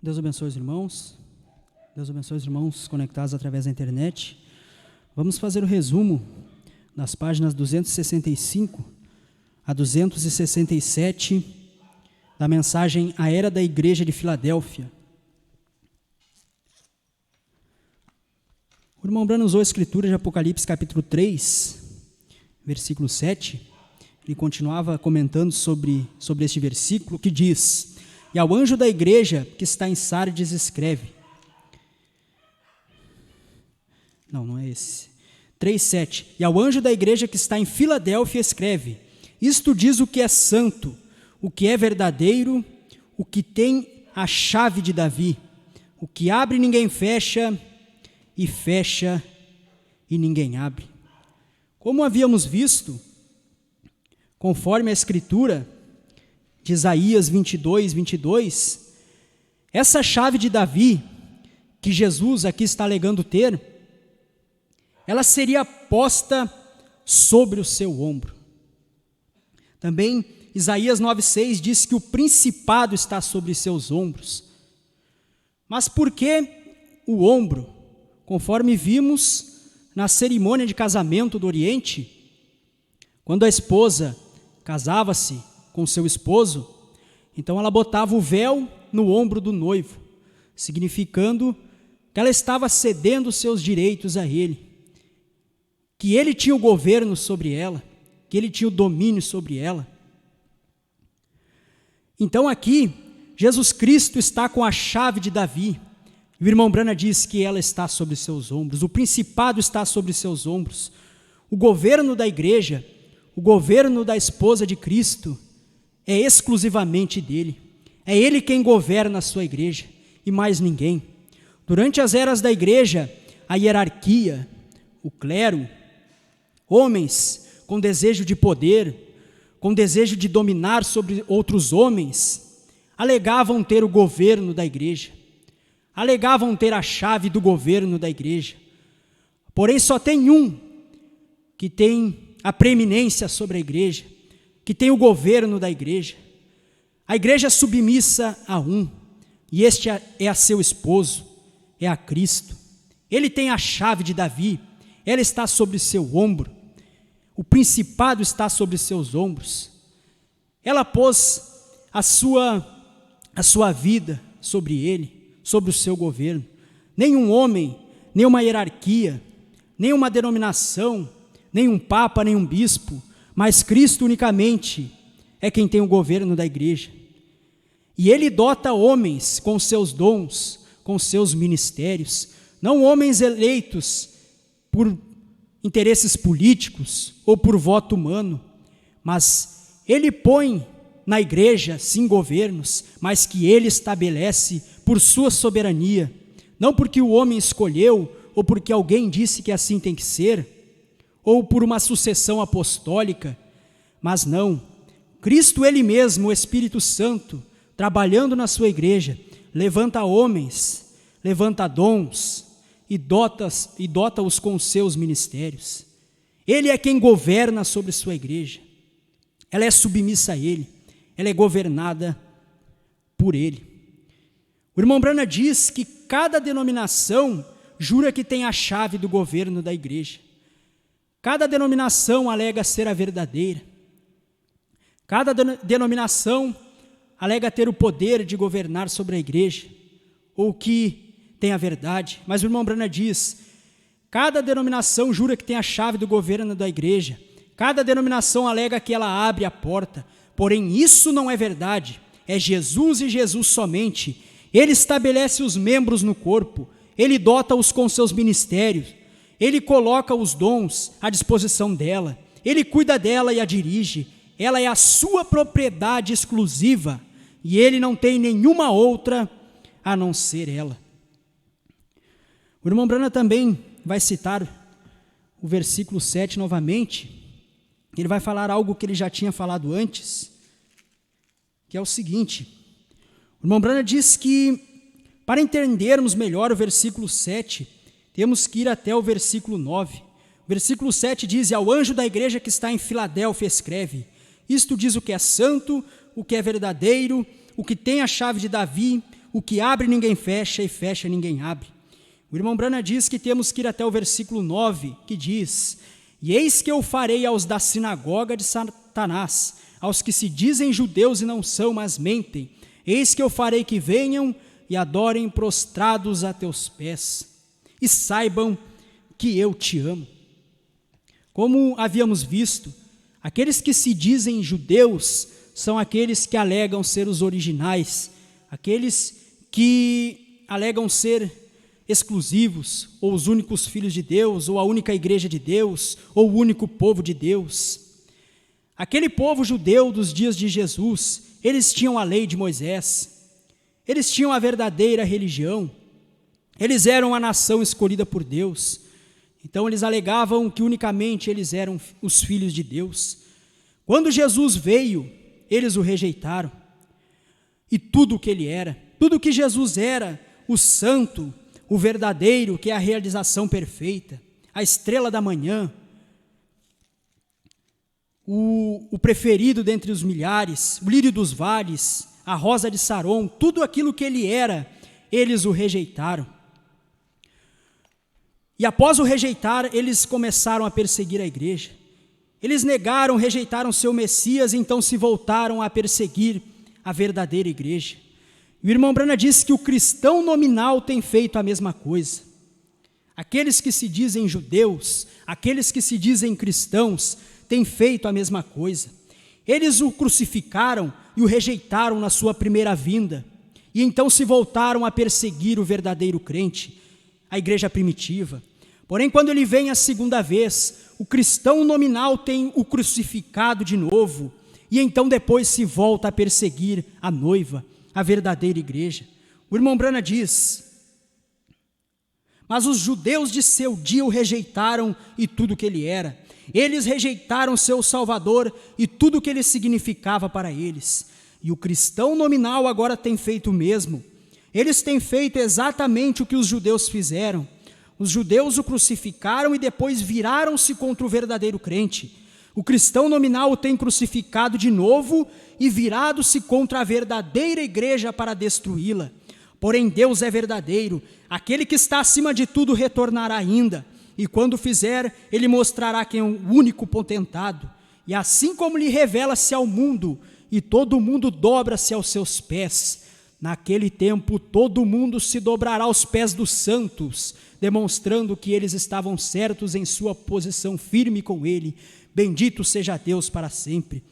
Deus abençoe os irmãos. Deus abençoe os irmãos conectados através da internet. Vamos fazer o resumo das páginas 265 a 267 da mensagem A Era da Igreja de Filadélfia. O irmão Branham usou a escritura de Apocalipse capítulo 3, versículo 7. Ele continuava comentando sobre este versículo que diz: e ao anjo da igreja que está em Sardes escreve. Não é esse. 3:7. E ao anjo da igreja que está em Filadélfia escreve: isto diz o que é santo, o que é verdadeiro, o que tem a chave de Davi, o que abre ninguém fecha, e fecha e ninguém abre. Como havíamos visto, conforme a escritura de Isaías 22, essa chave de Davi, que Jesus aqui está alegando ter, ela seria posta sobre o seu ombro. Também Isaías 9:6 diz que o principado está sobre seus ombros. Mas por que o ombro? Conforme vimos na cerimônia de casamento do Oriente, quando a esposa casava-se com seu esposo, então ela botava o véu no ombro do noivo, significando que ela estava cedendo seus direitos a ele, que ele tinha o governo sobre ela, que ele tinha o domínio sobre ela. Então aqui, Jesus Cristo está com a chave de Davi. O irmão Branham diz que ela está sobre seus ombros, o principado está sobre seus ombros. O governo da igreja, o governo da esposa de Cristo é exclusivamente dele. É ele quem governa a sua igreja e mais ninguém. Durante as eras da igreja, a hierarquia, o clero, homens com desejo de poder, com desejo de dominar sobre outros homens, alegavam ter o governo da igreja, alegavam ter a chave do governo da igreja. Porém, só tem um que tem a preeminência sobre a igreja, que tem o governo da igreja. A igreja é submissa a um, e este é a seu esposo, é a Cristo. Ele tem a chave de Davi, ela está sobre seu ombro, o principado está sobre seus ombros. Ela pôs a sua vida sobre ele, sobre o seu governo. Nenhum homem, nenhuma hierarquia, nenhuma denominação, nenhum papa, nenhum bispo, mas Cristo unicamente é quem tem o governo da igreja. E ele dota homens com seus dons, com seus ministérios, não homens eleitos por interesses políticos ou por voto humano, mas ele põe na igreja, sim, governos, mas que ele estabelece por sua soberania, não porque o homem escolheu, ou porque alguém disse que assim tem que ser, ou por uma sucessão apostólica, mas não. Cristo ele mesmo, o Espírito Santo, trabalhando na sua igreja, levanta homens, levanta dons e dota-os com os seus ministérios. Ele é quem governa sobre sua igreja. Ela é submissa a ele, ela é governada por ele. O irmão Branham diz que cada denominação jura que tem a chave do governo da igreja. Cada denominação alega ser a verdadeira. Cada denominação alega ter o poder de governar sobre a igreja, ou que tem a verdade. Mas o irmão Branham diz, cada denominação jura que tem a chave do governo da igreja. Cada denominação alega que ela abre a porta. Porém, isso não é verdade. É Jesus e Jesus somente. Ele estabelece os membros no corpo. Ele dota-os com seus ministérios. Ele coloca os dons à disposição dela. Ele cuida dela e a dirige. Ela é a sua propriedade exclusiva. E ele não tem nenhuma outra a não ser ela. O irmão Branham também vai citar o versículo 7 novamente. Ele vai falar algo que ele já tinha falado antes, que é o seguinte: o irmão Branham diz que para entendermos melhor o versículo 7, temos que ir até o versículo 9. O versículo 7 diz: e ao anjo da igreja que está em Filadélfia escreve, isto diz o que é santo, o que é verdadeiro, o que tem a chave de Davi, o que abre ninguém fecha e fecha ninguém abre. O irmão Branham diz que temos que ir até o versículo 9, que diz: e eis que eu farei aos da sinagoga de Satanás, aos que se dizem judeus e não são, mas mentem, eis que eu farei que venham e adorem prostrados a teus pés, e saibam que eu te amo. Como havíamos visto, aqueles que se dizem judeus são aqueles que alegam ser os originais, aqueles que alegam ser exclusivos, ou os únicos filhos de Deus, ou a única igreja de Deus, ou o único povo de Deus. Aquele povo judeu dos dias de Jesus, eles tinham a lei de Moisés, eles tinham a verdadeira religião, eles eram a nação escolhida por Deus. Então eles alegavam que unicamente eles eram os filhos de Deus. Quando Jesus veio, eles o rejeitaram. E tudo o que ele era, tudo o que Jesus era, o santo, o verdadeiro, que é a realização perfeita, a estrela da manhã, o preferido dentre os milhares, o lírio dos vales, a rosa de Saron, tudo aquilo que ele era, eles o rejeitaram. E após o rejeitar, eles começaram a perseguir a igreja. Eles negaram, rejeitaram seu Messias, e então se voltaram a perseguir a verdadeira igreja. E o irmão Branham disse que o cristão nominal tem feito a mesma coisa. Aqueles que se dizem judeus, aqueles que se dizem cristãos, têm feito a mesma coisa. Eles o crucificaram e o rejeitaram na sua primeira vinda, e então se voltaram a perseguir o verdadeiro crente, a igreja primitiva. Porém, quando ele vem a segunda vez, o cristão nominal tem o crucificado de novo, e então depois se volta a perseguir a noiva, a verdadeira igreja. O irmão Branham diz: mas os judeus de seu dia o rejeitaram e tudo o que ele era. Eles rejeitaram seu Salvador e tudo o que ele significava para eles. E o cristão nominal agora tem feito o mesmo. Eles têm feito exatamente o que os judeus fizeram. Os judeus o crucificaram e depois viraram-se contra o verdadeiro crente. O cristão nominal o tem crucificado de novo e virado-se contra a verdadeira igreja para destruí-la. Porém, Deus é verdadeiro. Aquele que está acima de tudo retornará ainda. E quando fizer, ele mostrará quem é o único potentado. E assim como lhe revela-se ao mundo, e todo mundo dobra-se aos seus pés, naquele tempo todo mundo se dobrará aos pés dos santos, demonstrando que eles estavam certos em sua posição firme com ele. Bendito seja Deus para sempre.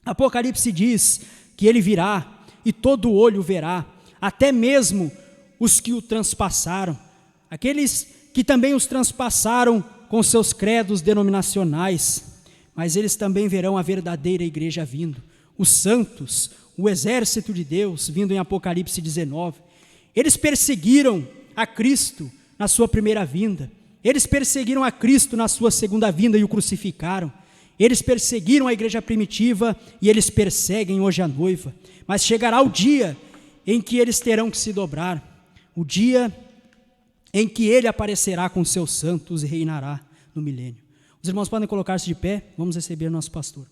Apocalipse diz que ele virá e todo olho verá, até mesmo os que o transpassaram, aqueles que também os transpassaram com seus credos denominacionais, mas eles também verão a verdadeira igreja vindo, os santos, o exército de Deus vindo em Apocalipse 19. Eles perseguiram a Cristo na sua primeira vinda, eles perseguiram a Cristo na sua segunda vinda e o crucificaram. Eles perseguiram a igreja primitiva e eles perseguem hoje a noiva. Mas chegará o dia em que eles terão que se dobrar, o dia em que ele aparecerá com seus santos e reinará no milênio. Os irmãos podem colocar-se de pé, vamos receber nosso pastor.